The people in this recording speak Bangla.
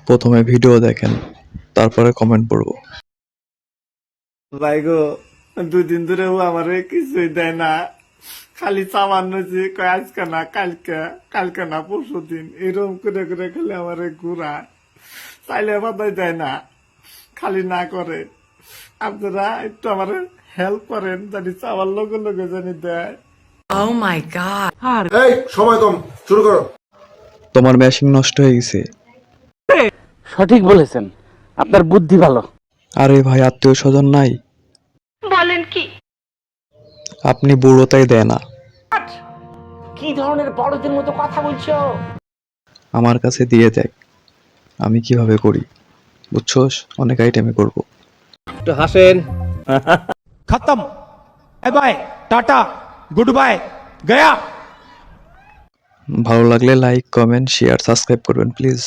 প্রথমে ভিডিও দেখেন, তারপরে কমেন্ট পড়বো। ভাই গো, 2 দিন ধরে ও আমারে কিছুই দেয় না, খালি চাওয়ান নইছে, কয় আজকে না কালকে, কালকে না পরশু দিন, এরকম করে করে খালি আমারে ঘুরায়, চাইলে বাদাই দেয় না, খালি না করে। আপনারা একটু আমার হেল্প করেন, জানি চাওয়ার লগে লগে জানি দেয়। Oh my god. এই সময় কম, শুরু করো। তোমার মেশিন নষ্ট হয়ে গেছে। সঠিক বলেছেন, আপনার বুদ্ধি ভালো। আরে ভাই, আত্মীয় স্বজন নাই? বলেন কি? আপনি বুড়ো তাই দেয় না। কি ধরনের বড়দের মতো কথা বলছো? আমার কাছে দিয়ে দেখ, আমি কিভাবে করি, বুঝছোস? অনেক আইটেমে করবো। একটু হাসেন। खत्म, bye bye, tata, good bye, गया। ভালো লাগলে লাইক, কমেন্ট, শেয়ার, সাবস্ক্রাইব করবেন প্লিজ।